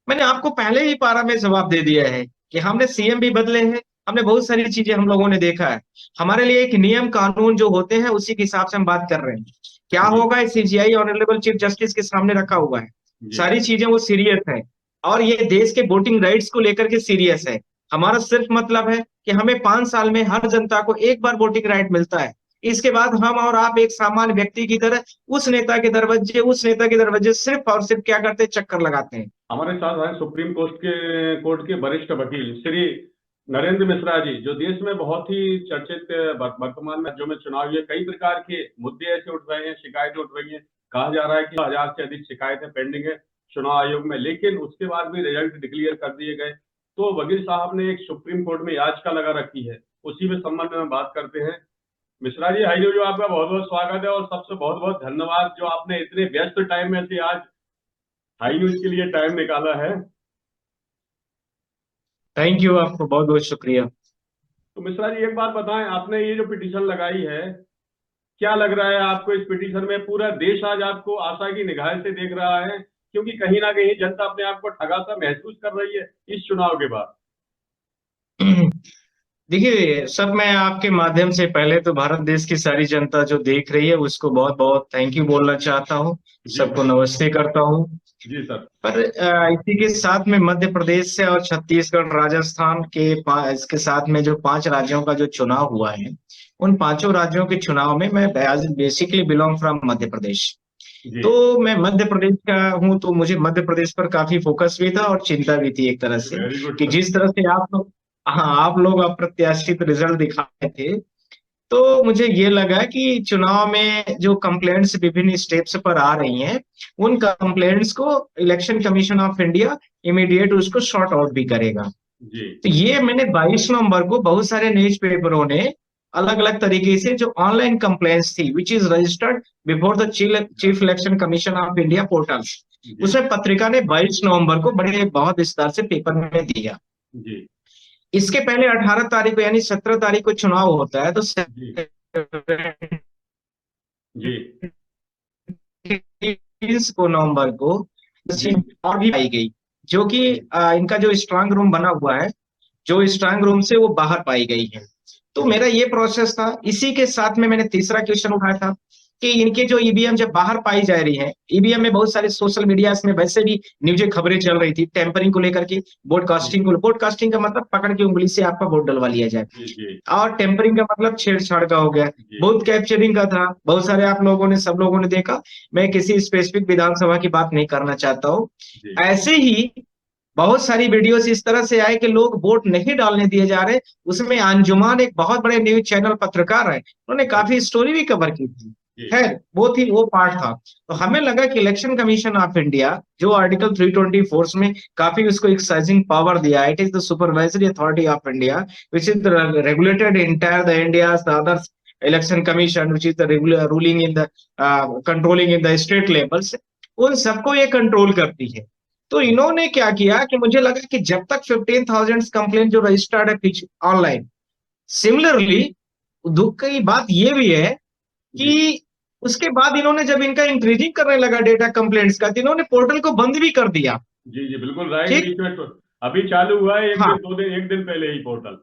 मैंने आपको पहले ही पारा में जवाब दे दिया है कि हमने सीएम भी बदले हैं। हमने बहुत सारी चीजें हम लोगों ने देखा है। हमारे लिए एक नियम कानून जो होते हैं उसी के हिसाब से हम बात कर रहे हैं। क्या जी होगा, सीजीआई ऑनरेबल चीफ जस्टिस के सामने रखा हुआ है। जी सारी चीजें वो सीरियस है। और ये देश के वोटिंग राइट्स को लेकर के सीरियस है। हमारा सिर्फ मतलब है कि हमें 5 साल में हर जनता को एक बार वोटिंग राइट मिलता है। इसके बाद हम और आप एक सामान्य व्यक्ति की तरह उस नेता के दरवाजे सिर्फ और सिर्फ क्या करते हैं, चक्कर लगाते हैं। हमारे साथ हैं सुप्रीम कोर्ट के वरिष्ठ वकील श्री नरेंद्र मिश्रा जी, जो देश में बहुत ही चर्चित वर्तमान में राज्यों में चुनाव हुए, कई प्रकार के मुद्दे ऐसे उठ रहे हैं, शिकायतें उठ रही हैं। कहा जा रहा है कि 1000 से अधिक शिकायतें पेंडिंग है चुनाव आयोग में, लेकिन उसके बाद भी रिजल्ट डिक्लेयर कर दिए गए। तो वकील साहब ने एक सुप्रीम कोर्ट में याचिका लगा रखी है, उसी में संबंध में बात करते हैं। मिश्रा जी, हाई जो आपका बहुत बहुत स्वागत है, और सबसे बहुत बहुत धन्यवाद जो आपने इतने व्यस्त टाइम में से आज हाई न्यूज के लिए टाइम निकाला है। थैंक यू, आपको बहुत बहुत शुक्रिया। तो मिश्रा जी, एक बात बताएं, आपने ये जो पिटीशन लगाई है, क्या लग रहा है आपको? इस पिटीशन में पूरा देश आज आपको आशा की निगाह से देख रहा है, क्योंकि कहीं ना कहीं जनता अपने आप को ठगा सा महसूस कर रही है इस चुनाव के बाद। देखिए, सब मैं आपके माध्यम से पहले तो भारत देश की सारी जनता जो देख रही है उसको बहुत बहुत थैंक यू बोलना चाहता हूँ। जी सबको सर। नमस्ते करता हूँ। जी सर। पर इसी के साथ में मध्य प्रदेश से और छत्तीसगढ़ राजस्थान के इसके साथ में जो 5 राज्यों का जो चुनाव हुआ है, उन पांचों राज्यों के चुनाव में मैं basically belong from Madhya Pradesh. जी। तो मैं मध्य प्रदेश का हूँ, तो मुझे मध्य प्रदेश पर काफी फोकस भी था और चिंता भी थी एक तरह से। वेरी गुड कि सर। जिस तरह से आप लोग, हाँ, आप लोग अप्रत्याशित रिजल्ट दिखाए थे, तो मुझे ये लगा कि चुनाव में जो कंप्लेंट्स विभिन्न स्टेप्स पर आ रही हैं, उन कंप्लेंट्स को election commission of India immediate उसको सॉर्ट आउट भी करेगा। जी तो ये मैंने 22 नवंबर को बहुत सारे न्यूज पेपरों ने अलग अलग तरीके से जो ऑनलाइन कंप्लेंट्स थी which is registered before the chief election commission of India portal, जी उसमें पत्रिका ने 22 नवंबर को बड़े बहुत विस्तार से पेपर में दिया। जी इसके पहले 18 तारीख को यानी 17 तारीख को चुनाव होता है, तो जी जी 30 को नवंबर को जी और भी पाई गई, जो कि इनका जो स्ट्रांग रूम बना हुआ है, जो स्ट्रांग रूम से वो बाहर पाई गई है। तो जी मेरा ये प्रोसेस था। इसी के साथ में मैंने तीसरा क्वेश्चन उठाया था कि इनके जो ईवीएम जब बाहर पाई जा रही है, ईवीएम में बहुत सारे सोशल मीडिया में वैसे भी न्यूज़ें खबरें चल रही थी टेम्परिंग को लेकर के, जी बोर्ड कास्टिंग का मतलब पकड़ के उंगली से आपका वोट डलवा लिया जाए। जी जी और टेम्परिंग का मतलब छेड़छाड़ का हो गया। जी बहुत कैप्चरिंग का था, बहुत सारे आप लोगों ने, सब लोगों ने देखा। मैं किसी स्पेसिफिक विधानसभा की बात नहीं करना चाहता हूँ। जी ऐसे ही बहुत सारी वीडियोस इस तरह से आए कि लोग वोट नहीं डालने दिए जा रहे। उसमें अंजुमान एक बहुत बड़े न्यूज चैनल पत्रकार है, उन्होंने जी काफी स्टोरी भी कवर की थी। जी खैर, वो पार्ट था। तो हमें लगा कि इलेक्शन कमीशन ऑफ इंडिया जो आर्टिकल 324 में काफी उसको एक्साइजिंग पावर दिया है, it is the supervisory authority of India which is regulated entire the India other election commission which is the ruling in the controlling in the state levels, उन सबको ये control करती है। तो इन्होंने क्या किया कि मुझे लगा कि जब तक 15,000 कंप्लेंट जो रजिस्टर्ड है ऑनलाइन, सिमिलरली दुख की बात ये भी है जी कि उसके बाद इन्होंने जब इनका इंक्रीजिंग करने लगा डेटा कंप्लेंट्स का, तो इन्होंने पोर्टल को बंद भी कर दिया। जी जी बिल्कुल राइट। ठीक। बीच में तो अभी चालू हुआ है, एक हाँ, दिन 2 दिन, एक दिन पहले ही पोर्टल।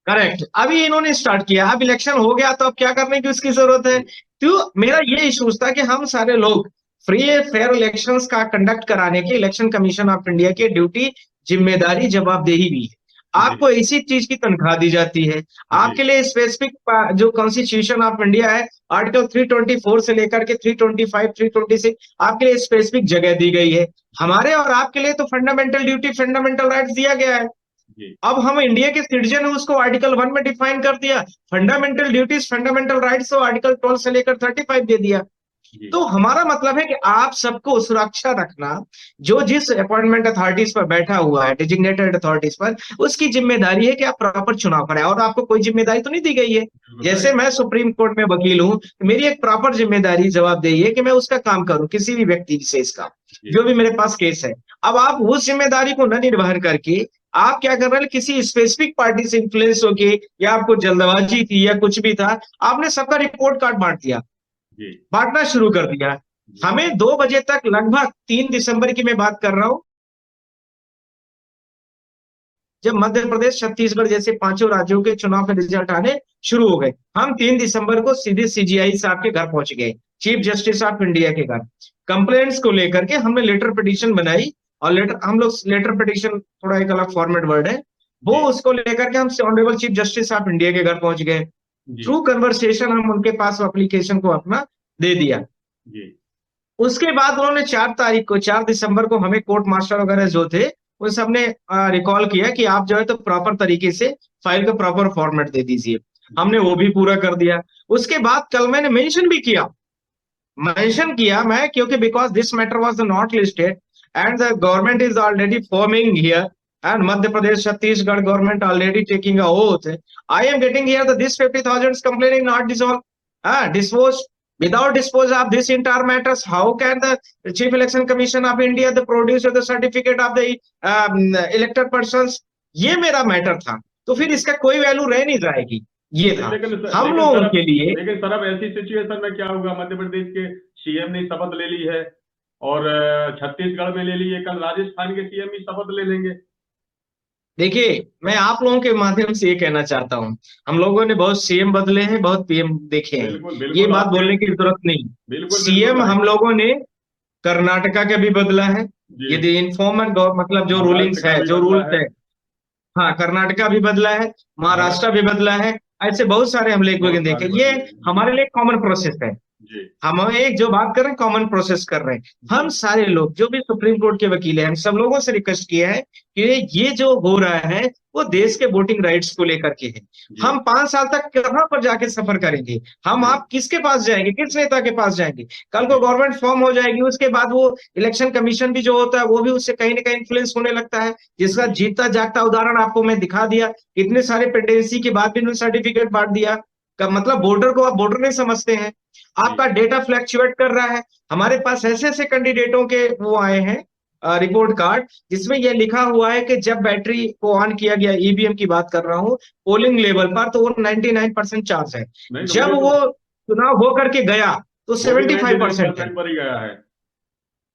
करेक्ट, अभी इन्होंने स्टार्ट किया। अब इलेक्शन हो गया तो अब क्या करने की उसकी जरूरत है। जी तो मेरा ये इशूज था कि हम सारे लोग फ्री फेयर इलेक्शंस का कंडक्ट कराने की इलेक्शन कमीशन ऑफ इंडिया की ड्यूटी, जिम्मेदारी, जवाबदेही भी है। जी आपको इसी चीज की तनख्वाह दी जाती है। जी आपके लिए स्पेसिफिक जो कॉन्स्टिट्यूशन ऑफ इंडिया है, आर्टिकल 324 से लेकर के 325 326, आपके लिए स्पेसिफिक जगह दी गई है। हमारे और आपके लिए तो फंडामेंटल ड्यूटी, फंडामेंटल राइट्स दिया गया है। जी अब हम इंडिया के सिटीजन है, उसको आर्टिकल 1 में डिफाइन कर दिया। फंडामेंटल ड्यूटीज, फंडामेंटल राइट्स को आर्टिकल 12 से लेकर 35 दे दिया। जी तो हमारा मतलब है कि आप सबको सुरक्षा रखना, जो जिस अपॉइंटमेंट अथॉरिटीज पर बैठा हुआ है, डिजिग्नेटेड अथॉरिटीज पर, उसकी जिम्मेदारी है कि आप प्रॉपर चुनाव कराएं। और आपको कोई जिम्मेदारी तो नहीं दी गई है। बिल्कुल जैसे राइट। मैं सुप्रीम कोर्ट में वकील हूं, तो मेरी एक प्रॉपर जिम्मेदारी, जवाबदेही है कि मैं उसका काम करूं, किसी भी व्यक्ति विशेष का जी जो भी मेरे पास केस है। अब आप उस जिम्मेदारी को न निर्वहन करके आप क्या कर रहे हैं, किसी स्पेसिफिक पार्टी से इन्फ्लुएंस होके, या आपको जल्दबाजी थी या कुछ भी था, आपने सबका रिपोर्ट कार्ड बांट दिया, जी बांटना शुरू कर दिया। जी हमें 2 बजे तक, लगभग 3 दिसंबर की मैं बात कर रहा हूं, जब मध्य प्रदेश, छत्तीसगढ़ जैसे पांचों राज्यों के चुनाव के रिजल्ट आने शुरू हो गए, हम 3 दिसंबर को सीधे सीजीआई साहब के घर पहुंच गए, चीफ जस्टिस ऑफ इंडिया के घर। कंप्लेंट्स को लेकर के हमने लेटर पिटीशन बनाई, और लेटर, हम लोग लेटर पिटीशन थोड़ा एक अलग फॉर्मेट वर्ड है वो, जी उसको लेकर के हम honourable chief justice of India के घर पहुंच गए। जी थ्रू कन्वर्सेशन हम उनके पास एप्लीकेशन को अपना दे दिया। जी उसके बाद उन्होंने 4 दिसंबर को हमें कोर्ट मास्टर वगैरह जो थे उन सबने रिकॉल किया कि आप जो है तो प्रॉपर तरीके से फाइल का प्रॉपर फॉर्मेट दे दीजिए। हमने वो भी पूरा कर दिया। उसके बाद कल मैंने मेंशन किया मैं, क्योंकि because this matter was not listed and the government is already forming here and Madhya Pradesh Chhattisgarh government already taking a oath, I am getting here that this 50,000 complaining not dissolve dispose without dispose of this entire matters. How can the chief election commission of India the produce the certificate of the elected persons? ये मेरा matter था, तो फिर इसका कोई value रह नहीं जाएगी। ये था हम लोगों के लिए। लेकिन सर अब ऐसी सिचुएशन में क्या होगा, मध्य प्रदेश के सीएम ने शपथ ले ली है और छत्तीसगढ़ में ले ली है, कल राजस्थान के सीएम भी शपथ ले लेंगे। देखिए, मैं आप लोगों के माध्यम से ये कहना चाहता हूँ, हम लोगों ने बहुत सीएम बदले हैं, बहुत पीएम देखे हैं, बिल्कुल ये बिल्कुल बात आपके बोलने की जरूरत नहीं। बिल्कुल सीएम बिल्कुल हम लोगों ने कर्नाटका का भी बदला है, जी यदि इन्फॉर्मर मतलब जो महाराष्ट्र रूलिंग्स का है, भी जो बदला रूल्स है, है, हाँ कर्नाटका भी बदला है, महाराष्ट्र महाराष्ट्र भी बदला है, ऐसे बहुत सारे हम लोग बहुत देखे। सारे ये बदले हैं। हमारे लिए कॉमन प्रोसेस है। जी हम एक जो बात कर रहे हैं कॉमन प्रोसेस कर रहे हैं। हम जी सारे लोग जो भी सुप्रीम कोर्ट के वकील हैं, हम सब लोगों से रिक्वेस्ट किया है कि ये जो हो रहा है वो देश के वोटिंग राइट्स को लेकर के है। जी हम 5 साल तक कहां पर जाके सफर करेंगे? हम जी आप किसके पास जाएंगे, किस नेता के पास जाएंगे? कल को जी गवर्नमेंट फॉर्म हो जाएगी, उसके बाद वो इलेक्शन कमीशन भी जो होता है वो भी उससे कहीं ना कहीं इन्फ्लुएंस होने लगता है, जिसका जी जीता जागता उदाहरण आपको मैं दिखा दिया। इतने सारे पेंडेंसी के बाद भी उन्होंने सर्टिफिकेट बांट दिया का मतलब वोटर को आप वोटर नहीं समझते हैं। आपका जी डेटा फ्लैक्चुएट कर रहा है। हमारे पास ऐसे ऐसे कैंडिडेटों के वो आए हैं रिपोर्ट कार्ड, जिसमें यह लिखा हुआ है कि जब बैटरी को ऑन किया गया, ईवीएम की बात कर रहा हूं, पोलिंग लेवल पर तो वो 99% चार्ज है। नहीं तो जब वो चुनाव हो करके गया तो वो भी 75% है, 99% पर ही गया है।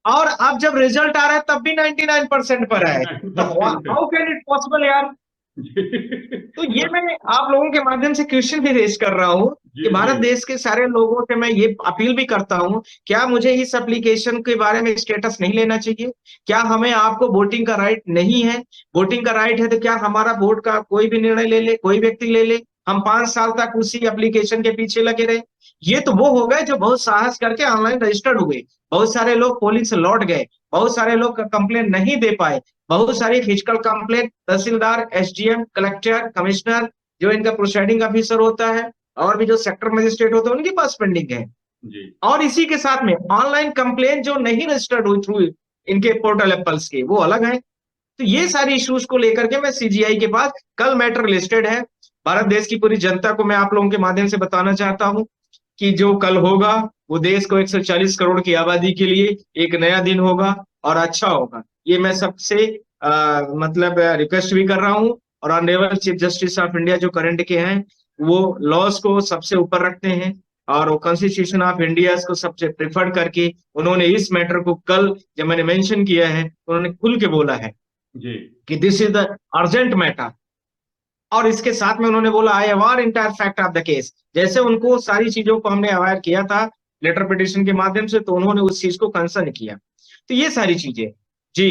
और अब जब रिजल्ट आ रहा है तब भी 99% पर है। तो 99% हाउ कैन इट पॉसिबल यार? तो ये मैं आप लोगों के माध्यम से क्वेश्चन भी रेज कर रहा हूँ कि जी जी भारत देश के सारे लोगों से मैं ये अपील भी करता हूँ, क्या मुझे इस एप्लीकेशन के बारे में स्टेटस नहीं लेना चाहिए? क्या हमें आपको वोटिंग का राइट नहीं है? वोटिंग का राइट है तो क्या हमारा वोट का कोई भी निर्णय ले ले, कोई व्यक्ति ले ले, हम 5 साल तक उसी एप्लीकेशन के पीछे लगे रहे? ये तो वो हो गए जो बहुत साहस करके ऑनलाइन रजिस्टर्ड हुए, बहुत सारे लोग पोलिंग से लौट गए, बहुत सारे लोग कंप्लेन नहीं दे पाए, बहुत सारी फिजिकल कंप्लेंट तहसीलदार, एसडीएम, कलेक्टर, कमिश्नर, जो इनका प्रोसाइडिंग ऑफिसर होता है, और भी जो सेक्टर मजिस्ट्रेट होते हैं उनके पास पेंडिंग है। जी और इसी के साथ में ऑनलाइन कंप्लेंट जो नहीं रजिस्टर्ड हुई थ्रू इनके पोर्टल एप्पल्स के, वो अलग है। तो ये सारी इश्यूज को लेकर के मैं सीजीआई के पास, कल मैटर लिस्टेड है। भारत देश की पूरी जनता को मैं आप लोगों के माध्यम से बताना चाहता हूं कि जो कल होगा वो देश को 140 करोड़ की आबादी के लिए एक नया दिन होगा और अच्छा होगा। ये मैं सबसे मतलब रिक्वेस्ट भी कर रहा हूं। और honourable chief justice of India जो करंट के हैं, वो लॉज को सबसे ऊपर रखते हैं, और वो कॉन्स्टिट्यूशन ऑफ इंडिया को सबसे प्रिफर्ड करके उन्होंने इस मैटर को कल जब मैंने मेंशन किया है, उन्होंने खुल के बोला है जी कि this is the urgent matter. और इसके साथ में उन्होंने बोला I aware entire fact of the case. जैसे उनको सारी चीजों को हमने अवेयर किया था लेटर पिटिशन के माध्यम से, तो उन्होंने उस चीज को कंसर्न किया। तो ये सारी चीजें जी।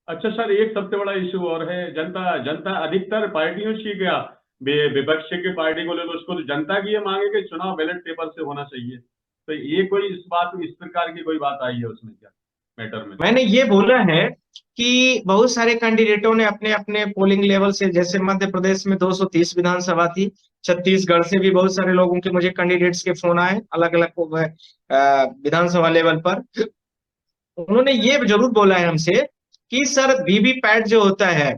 अच्छा सर, एक सबसे बड़ा इशू और है, जनता जनता अधिकतर पार्टियों से क्या विपक्ष की पार्टी को ले लो, उसको तो जनता की ये मांगे कि चुनाव बैलेट पेपर से होना चाहिए। तो ये कोई इस प्रकार की कोई बात आई है उसमें क्या मैटर में? मैंने ये बोला है कि बहुत सारे कैंडिडेटों ने अपने अपने पोलिंग लेवल से, जैसे मध्य प्रदेश में 230 विधानसभा थी, छत्तीसगढ़ से भी बहुत सारे लोगों के मुझे कैंडिडेट्स के फोन आए अलग अलग विधानसभा लेवल पर। उन्होंने ये जरूर बोला है हमसे कि सर वीवीपैट जो होता है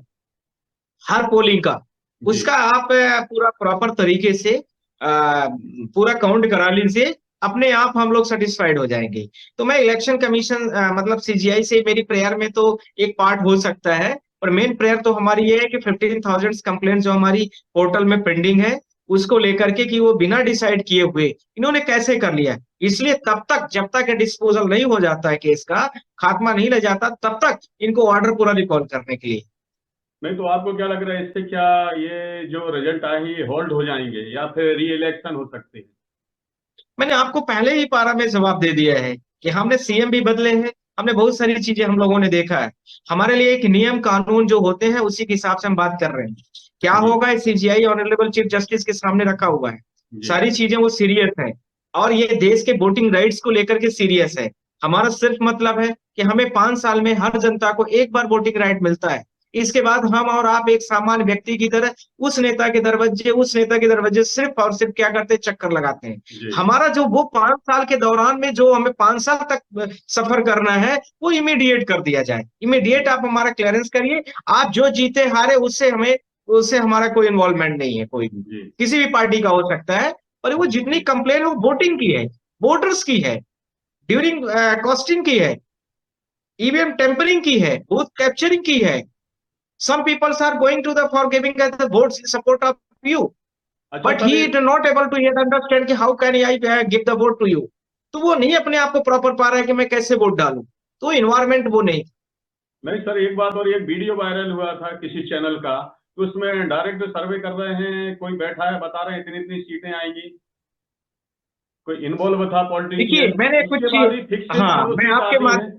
हर पोलिंग का, जी उसका आप पूरा प्रॉपर तरीके से पूरा काउंट करा लीजिए, अपने आप हम लोग सेटिस्फाइड हो जाएंगे। तो मैं इलेक्शन कमीशन मतलब सीजीआई से मेरी प्रेयर में तो एक पार्ट हो सकता है, पर मेन प्रेयर तो हमारी ये है कि 15,000 कंप्लेंट जो हमारी पोर्टल में पेंडिंग है, उसको लेकर के कि वो बिना डिसाइड किए हुए इन्होंने कैसे कर लिया। इसलिए तब तक जब तक डिस्पोजल नहीं हो जाता है केस का, खात्मा नहीं ले जाता, तब तक इनको ऑर्डर पूरा रिकॉल करने के लिए। नहीं तो आपको क्या लग रहा है, इससे क्या ये जो रिजल्ट आए हैं ये होल्ड हो जाएंगे या फिर री इलेक्शन हो सकते हैं? मैंने आपको पहले ही पारा में जवाब दे दिया है कि हमने सीएम भी बदले हैं, हमने बहुत सारी चीजें हम लोगों ने देखा है। हमारे लिए एक नियम कानून जो होते हैं उसी के हिसाब से हम बात कर रहे हैं। क्या जी होगा, सीजीआई ऑनरेबल चीफ जस्टिस के सामने रखा हुआ है। जी सारी चीजें वो सीरियस है, और ये देश के वोटिंग राइट्स को लेकर के सीरियस है। हमारा सिर्फ मतलब है कि हमें 5 साल में हर जनता को एक बार वोटिंग राइट मिलता है। इसके बाद हम और आप एक सामान्य व्यक्ति की तरह उस नेता के दरवाजे सिर्फ और सिर्फ क्या करते हैं, चक्कर लगाते हैं। जी हमारा जो वो 5 साल के दौरान में जो हमें 5 साल तक सफर करना है वो इमीडिएट कर दिया जाए। इमीडिएट आप हमारा क्लियरेंस करिए। आप जो जीते हारे उससे हमारा कोई इन्वॉल्वमेंट नहीं है, कोई भी जी किसी भी पार्टी का हो सकता है। और वो जी जितनी जी कंप्लेन वो वोटिंग की है, वोटर्स की है, ड्यूरिंग कॉस्टिंग की है, ईवीएम टेम्परिंग की है, बूथ कैप्चरिंग की है। Some people are going to the for giving us the votes in support of you, अच्छा but सर he ये, is not able to yet understand कि how can I give the vote to you। तो वो नहीं अपने आप को proper पा रहा है कि मैं कैसे वोट डालूं। तो इन्वायरमेंट वो नहीं। नहीं सर एक बात और, एक वीडियो वायरल हुआ था किसी चैनल का, तो उसमें डायरेक्ट सर्वे कर रहे हैं, कोई बैठा है बता रहे हैं इतनी इतनी सीटें आएंगी, कोई इन्वॉल्व था देखिए, पॉलिटिशियन, मैंने कुछ उसके बाद चीज, ही फिक्स हाँ, वो सीट आती है।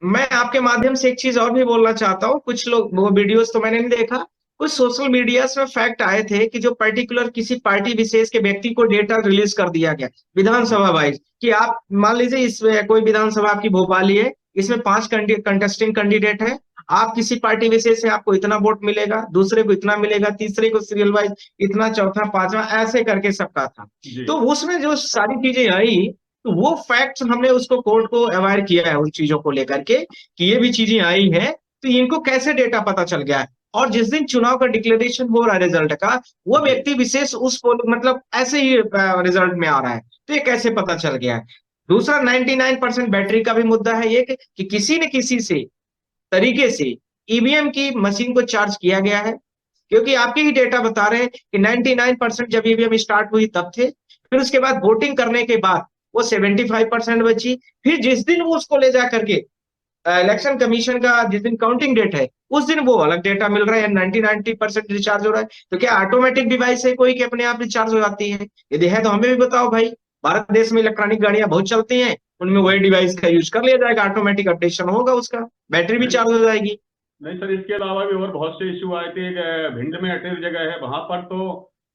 मैं आपके माध्यम से एक चीज और भी बोलना चाहता हूँ। कुछ लोग, वो वीडियोस तो मैंने नहीं देखा, कुछ सोशल मीडिया में फैक्ट आए थे कि जो पर्टिकुलर किसी पार्टी विशेष के व्यक्ति को डेटा रिलीज कर दिया गया विधानसभा वाइज, कि आप मान लीजिए इस कोई विधानसभा आपकी भोपाली है, इसमें 5 कंटेस्टिंग कैंडिडेट है। आप किसी पार्टी विशेष से आपको इतना वोट मिलेगा, दूसरे को इतना मिलेगा, तीसरे को सीरियल वाइज इतना, चौथा, पांचवा, ऐसे करके सबका था। जी तो उसमें जो सारी चीजें आई, तो वो फैक्ट्स हमने उसको कोर्ट को अवेयर किया है उन चीजों को लेकर के कि ये भी चीजें आई हैं। तो इनको कैसे डेटा पता चल गया है, और जिस दिन चुनाव का डिक्लेरेशन हो रहा है रिजल्ट का, वो जी व्यक्ति विशेष उस मतलब ऐसे ही रिजल्ट में आ रहा है। तो ये कैसे पता चल गया है। दूसरा, 99% बैटरी का भी मुद्दा है ये कि किसी न किसी से तरीके से ईवीएम की मशीन को चार्ज किया गया है। क्योंकि आपके ही डेटा बता रहे हैं कि 99% जब ईवीएम स्टार्ट हुई तब थे, फिर उसके बाद वोटिंग करने के बाद वो 75% बची। फिर जिस दिन वो उसको ले जा करके इलेक्शन कमीशन का जिस दिन काउंटिंग डेट है, उस दिन वो अलग डेटा मिल रहा है, 90% रिचार्ज हो रहा है। तो क्या ऑटोमेटिक डिवाइस है कोई कि अपने आप रिचार्ज हो जाती है? यदि है तो हमें भी बताओ भाई। भारत देश में इलेक्ट्रॉनिक गाड़ियां बहुत चलती हैं, उनमें वही डिवाइस का यूज कर लिया जाएगा, ऑटोमेटिक अपडेशन होगा उसका, बैटरी भी नहीं चार्ज हो जाएगी। नहीं सर, इसके अलावा भी और बहुत से इशू आए थे। एक, भिंड में अटेर जगह है, वहां पर तो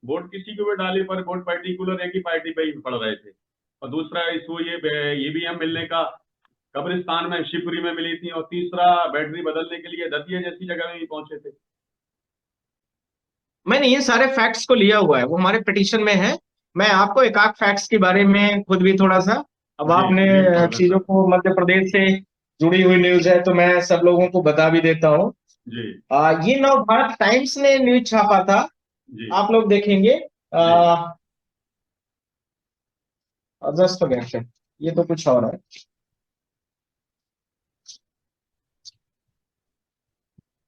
वोट किसी को भी डाले पर वोट पर्टिकुलर एक ही पार्टी पे ही पड़ रहे थे। और दूसरा इशू ये ईवीएम मिलने का, कब्रिस्तान में शिवपुरी में मिली थी। और तीसरा, बैटरी बदलने के लिए दतिया जैसी जगह में ही पहुंचे थे। मैंने ये सारे फैक्ट्स को लिया हुआ है, वो हमारे पिटीशन में है। मैं आपको एक आध फैक्ट्स के बारे में खुद भी थोड़ा सा, अब जी आपने ब्रीफ कर दें चीजों सर। को, मध्य प्रदेश से जुड़ी हुई न्यूज है तो मैं सब लोगों को बता भी देता हूँ। जी ये नव भारत टाइम्स ने न्यूज छापा था, जी आप लोग देखेंगे। जी जस्ट ये तो कुछ और है।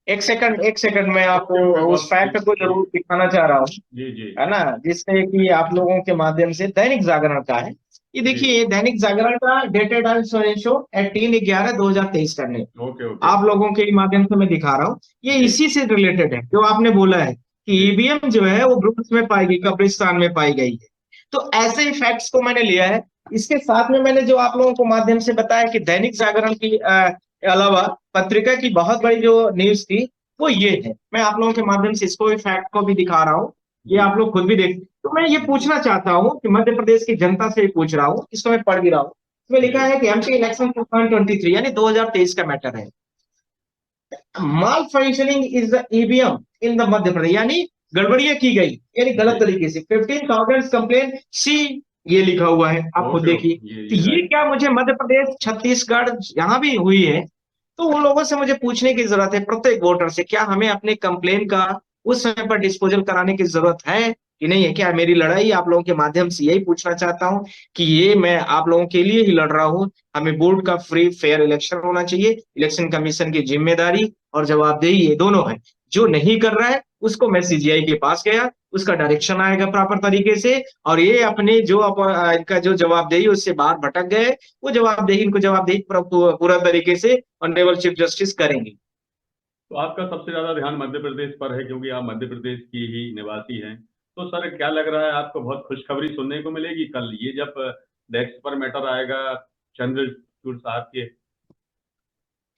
एक सेकंड मैं आपको ओके ओके, उस बहुत फैक्ट ठीक को जी जरूर दिखाना चाह रहा हूँ, जी जी है ना, जिससे कि आप लोगों के माध्यम से, दैनिक जागरण का है। ये जी। देखिए, दैनिक जागरण का डेटेड ऑन शो 18/11/2023 का है। Okay okay. आप लोगों के माध्यम से मैं दिखा रहा हूँ, ये जी इसी से रिलेटेड है जो आपने बोला है कि जी ईवीएम जो है वो ब्रूस में पाई गई, कब्रिस्तान में पाई गई है। तो ऐसे ही फैक्ट्स को मैंने लिया है। इसके साथ में मैंने जो आप लोगों को माध्यम से बताया कि दैनिक जागरण की अलावा पत्रिका की बहुत बड़ी जो न्यूज थी वो ये है, मैं आप लोगों के माध्यम से इसको भी, फैक्ट को भी दिखा रहा हूँ। ये जी आप लोग खुद भी देख, तो मैं ये पूछना चाहता हूँ कि मध्य प्रदेश की जनता से पूछ रहा हूँ, इसको मैं पढ़ भी रहा हूँ। इसमें लिखा जी है कि एमपी इलेक्शन 2023 यानी 2023 का मैटर है। Malfunctioning is the EVM in the Madhya Pradesh, यानी गड़बड़ियां की गई, यानी जी। गलत तरीके से 15,000 कंप्लेन सी, ये लिखा हुआ है, आप खुद ओके देखिए। ओके, तो ये ये राइट। क्या मुझे मध्य प्रदेश, छत्तीसगढ़ यहाँ भी हुई है, तो उन लोगों से मुझे पूछने की जरूरत है, प्रत्येक वोटर से, क्या हमें अपने कंप्लेन का उस समय पर डिस्पोजल कराने की जरूरत है कि नहीं है? क्या मेरी लड़ाई आप लोगों के माध्यम से यही पूछना चाहता हूं कि ये मैं आप लोगों के लिए ही लड़ रहा हूं। हमें बोर्ड का फ्री फेयर इलेक्शन होना चाहिए, इलेक्शन कमीशन की जिम्मेदारी और जवाबदेही ये दोनों है। जो नहीं कर रहा है उसको मैं सीजीआई के पास गया, उसका डायरेक्शन आएगा प्रॉपर तरीके से, और ये अपने जो इनका जो जवाबदेही उससे बाहर भटक गए, वो जवाबदेही, इनको जवाबदेही पूरा तरीके से ऑनरेबल चीफ जस्टिस करेंगे। तो आपका सबसे ज्यादा ध्यान मध्य प्रदेश पर है क्योंकि आप मध्य प्रदेश की ही निवासी हैं। तो सर क्या लग रहा है आपको बहुत खुशखबरी सुनने को मिलेगी कल ये जब डेस्क पर मैटर आएगा चंद्रचूड़ साहब के?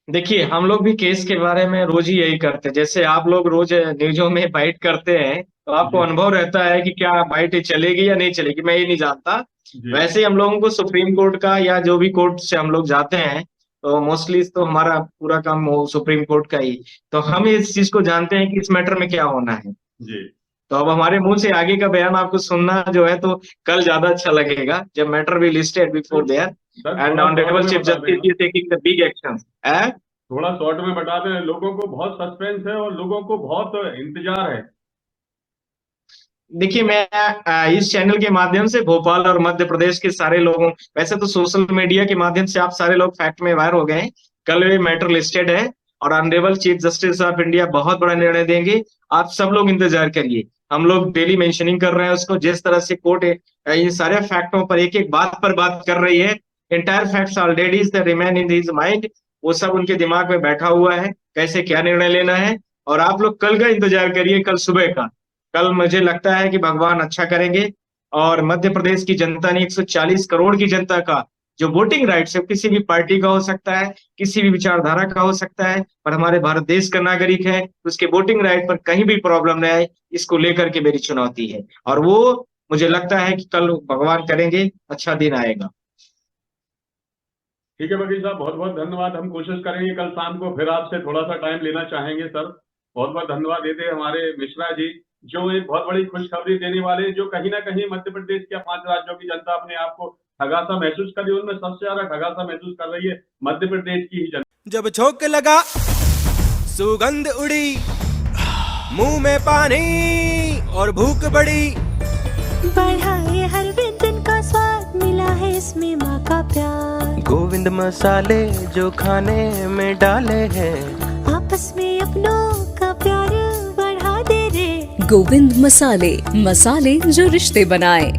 देखिए, हम लोग भी केस के बारे में रोज ही यही करते हैं। जैसे आप लोग रोज न्यूज़ों में बाइट करते हैं, तो आपको जी अनुभव रहता है कि क्या बाइट चलेगी या नहीं चलेगी, मैं ये नहीं जानता। जी वैसे ही हम लोगों को सुप्रीम कोर्ट का या जो भी कोर्ट से हम लोग जाते हैं, तो मोस्टली तो हमारा पूरा काम वो सुप्रीम कोर्ट का ही। तो हम इस चीज को जानते हैं कि इस मैटर में क्या होना है। जी तो अब हमारे मुंह से आगे का बयान आपको सुनना जो है, तो कल ज्यादा अच्छा लगेगा जब matter be listed before their sir and थोड़ा शॉर्ट ऑनरेबल में चीफ बता जस्टिस देना, is taking the big action. थोड़ा शॉर्ट में बता दें, लोगों को बहुत सस्पेंस है और लोगों को बहुत इंतजार है। देखिए, मैं इस चैनल के माध्यम से भोपाल और मध्य प्रदेश के सारे लोगों, वैसे तो सोशल मीडिया के माध्यम से आप सारे लोग फैक्ट में वायर हो गए हैं। कल ये मैटर लिस्टेड है और honourable chief justice of India बहुत बड़ा निर्णय देंगे। आप सब लोग इंतजार करिए। हम लोग डेली मेंशनिंग कर रहे हैं उसको, जिस तरह से कोर्ट इन सारे फैक्टों पर एक एक बात पर बात कर रही है। Entire facts already remain in his mind, वो सब उनके दिमाग में बैठा हुआ है, कैसे क्या निर्णय लेना है। और आप लोग कल का इंतजार करिए, कल सुबह का। कल मुझे लगता है कि भगवान अच्छा करेंगे और मध्य प्रदेश की जनता ने 140 करोड़ की जनता का जो वोटिंग राइट्स है, किसी भी पार्टी का हो सकता है, किसी भी विचारधारा का हो सकता है, पर हमारे भारत देश का नागरिक है, उसके वोटिंग राइट पर कहीं भी प्रॉब्लम न आए, इसको लेकर के मेरी चुनौती है। और वो मुझे लगता है कि कल भगवान करेंगे, अच्छा दिन आएगा। ठीक है वकील साहब, बहुत बहुत धन्यवाद। हम कोशिश करेंगे कल शाम को फिर आपसे थोड़ा सा टाइम लेना चाहेंगे सर। बहुत बहुत धन्यवाद देते हैं हमारे मिश्रा जी, जो एक बहुत बड़ी खुशखबरी देने वाले, जो कहीं ना कहीं मध्य प्रदेश के 5 राज्यों की जनता अपने आप को ठगा सा महसूस कर रही है, उनमें सबसे ज्यादा ठगा सा महसूस कर रही है मध्य प्रदेश की ही जनता। जब झोंक लगा सुगंध उड़ी, मुंह में पानी और भूख बढ़ी, बढ़ाए हर व्यंजन का स्वाद, मिला है इसमें माँ का प्यार। गोविंद मसाले जो खाने में डाले हैं, आपस में अपनों का प्यार बढ़ा दे रे। गोविंद मसाले, मसाले जो रिश्ते बनाए।